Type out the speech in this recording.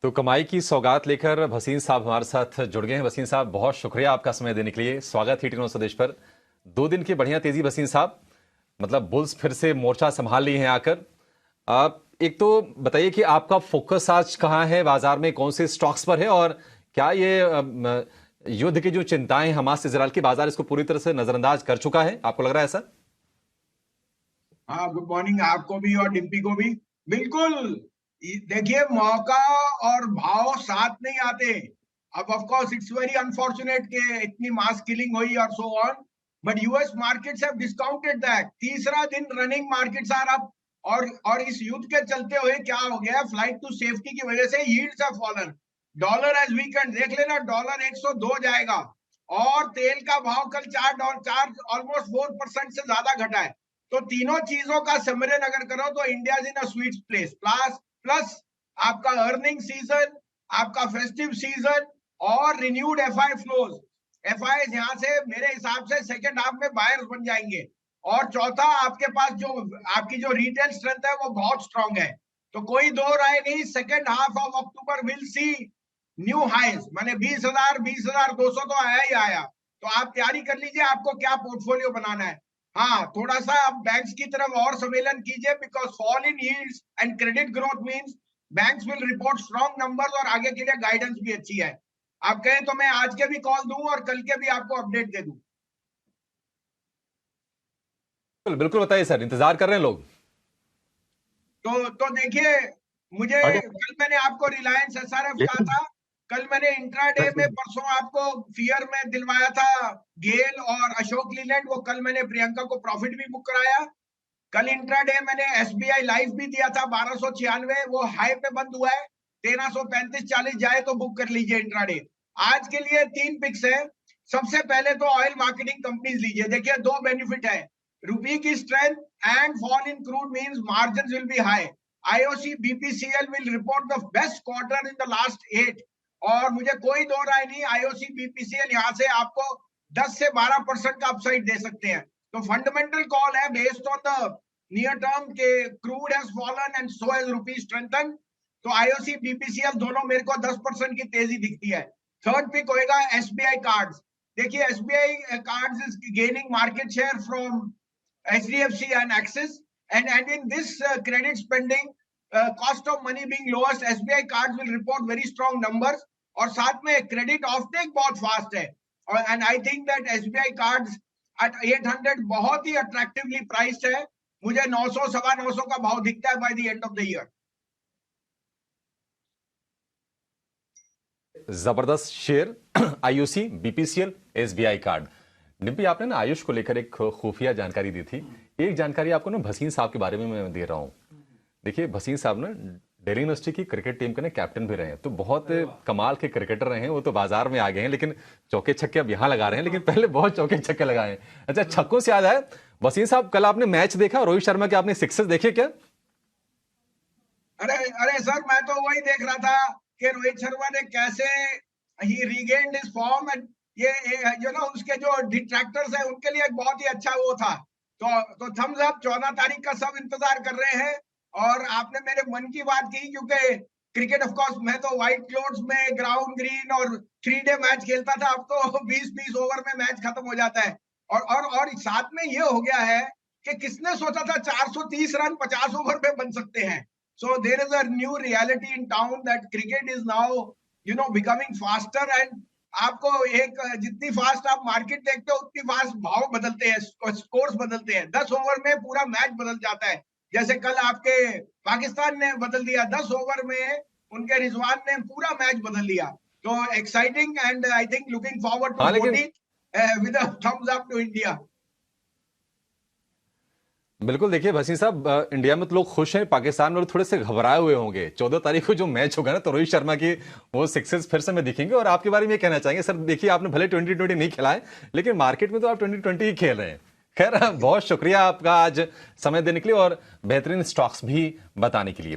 तो कमाई की सौगात लेकर भसीन साहब हमारे साथ जुड़ गए हैं। भसीन साहब, बहुत शुक्रिया आपका समय देने के लिए। स्वागत है टी स्वदेश पर। 2 दिन की बढ़िया तेजी भसीन साहब, मतलब बुल्स फिर से मोर्चा संभाल लिए हैं आकर। आप एक तो बताइए कि आपका फोकस आज कहाँ है, बाजार में कौन से स्टॉक्स पर है, और क्या ये युद्ध की जो चिंताएं हमास से इजरायल की, बाजार इसको पूरी तरह से नजरअंदाज कर चुका है, आपको लग रहा है ऐसा? हाँ, गुड मॉर्निंग आपको भी और डिम्पी को भी। बिल्कुल। देखिए, मौका और भाव साथ नहीं आते। अब of course it's very unfortunate कि इतनी मास किलिंग हुई और so on, but US markets have discounted that. तीसरा दिन रनिंग मार्केट्स आर अप। और इस युद्ध के चलते हुए क्या हो गया, फ्लाइट टू सेफ्टी की वजह से yields have fallen. Dollar has weekend. देख लेना, डॉलर 102 जाएगा। और तेल का भाव कल 4 ऑलमोस्ट 4% से ज्यादा घटा है। तो तीनों चीजों का समरन अगर करो तो India is in a sweet place. Plus plus आपका अर्निंग सीजन, आपका फेस्टिव सीजन और रिन्यूड एफआई फ्लोज। एफआई यहां से मेरे हिसाब से सेकेंड हाफ में बायर्स बन जाएंगे। और चौथा, आपके पास जो आपकी जो रिटेल स्ट्रेंथ है वो बहुत स्ट्रांग है। तो कोई दो राय नहीं, second half of October will see new highs. माने 20,000 20,200 तो आया ही आया। तो आप तैयारी कर लीजिए आपको क्या पोर्टफोलियो बनाना है। हाँ, थोड़ा सा आप बैंक्स की तरफ और सम्मेलन कीजिए, because fall in yields and credit growth means banks will report strong numbers और आगे के लिए गाइडेंस भी अच्छी है। आप कहें तो मैं आज के भी कॉल दूं और कल के भी आपको अपडेट दे दूं। बिल्कुल बिल्कुल, बताइए सर, इंतजार कर रहे हैं लोग। तो देखिए, मुझे कल मैंने आपको रिलायंस एसआरएफ कहा था। कल मैंने इंट्राडे में परसों आपको फियर में दिलवाया था गेल और अशोक लीलैंड। वो कल मैंने प्रियंका को प्रॉफिट भी बुक कराया। कल इंट्राडे मैंने एसबीआई लाइफ भी दिया था 1296, वो हाई पे बंद हुआ है। 1335-40 जाए तो बुक कर लीजिए इंट्राडे। आज के लिए 3 पिक्स है। सबसे पहले तो ऑयल मार्केटिंग कंपनीज लीजिए। देखिए, 2 बेनिफिट है। रुपये की strength and fall in crude means margins will be high. IOC BPCL will report the best quarter in the last 8। और मुझे कोई दो राय नहीं, आईओसी बीपीसीएल यहां से आपको 10 से 12% का अपसाइड दे सकते हैं। तो फंडामेंटल कॉल है based on the near term के crude has fallen and so has rupee strengthen. तो आईओसी बीपीसीएल दोनों मेरे को 10% की तेजी दिखती है। थर्ड पिक होएगा एसबीआई कार्ड्स। देखिए, SBI cards is gaining market share from HDFC and Axis, and in this credit spending, cost of money being lowest, SBI cards will report very strong numbers। और साथ में credit offtake बहुत fast है। और and I think that SBI cards at 800 बहुत ही attractively priced है। मुझे 900 सवा 900 का भाव दिखता है by the end of the year. जबरदस्त share IUC, BPCL, SBI card. Dimpy, आपने ना आयुष को लेकर एक खुफिया जानकारी दी थी। एक जानकारी आपको ना भसीन साहब के बारे में मैं दे रहा हूँ। देखिए, भसीन साहब ना दिल्ली यूनिवर्सिटी की क्रिकेट टीम के ना कैप्टन भी रहे हैं, तो बहुत कमाल के क्रिकेटर रहे हैं। वो तो बाजार में आ गए हैं, लेकिन चौके छक्के अब यहाँ लगा रहे हैं, लेकिन पहले बहुत चौके छक्के लगाए हैं। अच्छा, छक्कों से याद आया, वसीम साहब, कल आपने मैच देखा? रोहित शर्मा के आपने सिक्सेस देखे क्या? अरे अरे सर, मैं तो वही देख रहा था कि रोहित शर्मा ने कैसे ही रीगेन्ड हिज फॉर्म। एंड ये यू नो उसके जो डिट्रैक्टर्स है उनके लिए एक बहुत ही अच्छा वो था। तो थम्स अप। 14 तारीख का सब इंतजार कर रहे हैं। और आपने मेरे मन की बात की, क्योंकि क्रिकेट ऑफ कोर्स मैं तो व्हाइट क्लोथ्स में ग्राउंड ग्रीन और 3 डे मैच खेलता था। अब तो 20-20 ओवर में मैच खत्म हो जाता है। और साथ में ये हो गया है कि किसने सोचा था 430 रन 50 ओवर में बन सकते हैं। So there is a new reality in town that cricket is now, becoming faster। and आपको एक जितनी फास्ट आप मार्केट देखते हो उतनी फास्ट भाव बदलते हैं, स्कोर्स बदलते हैं। 10 ओवर में पूरा मैच बदल जाता है। जैसे कल आपके पाकिस्तान ने बदल दिया 10 ओवर में, उनके रिजवान ने पूरा मैच बदल दिया। तो exciting and I think looking forward to हाँ, लेकिन 14 with a thumbs up to India. बिल्कुल। देखिए भसीन साहब, इंडिया में तो लोग खुश हैं, पाकिस्तान में लोग थोड़े से घबराए हुए होंगे। 14 तारीख को जो मैच होगा ना, तो रोहित शर्मा की वो सिक्सेस फिर से में दिखेंगे। और आपके बारे में ये कहना चाहेंगे सर, देखिए आपने भले 2020 नहीं खेला है, लेकिन मार्केट में तो आप 2020 ही खेल रहे हैं। खैर, बहुत शुक्रिया आपका आज समय देने के लिए और बेहतरीन स्टॉक्स भी बताने के लिए।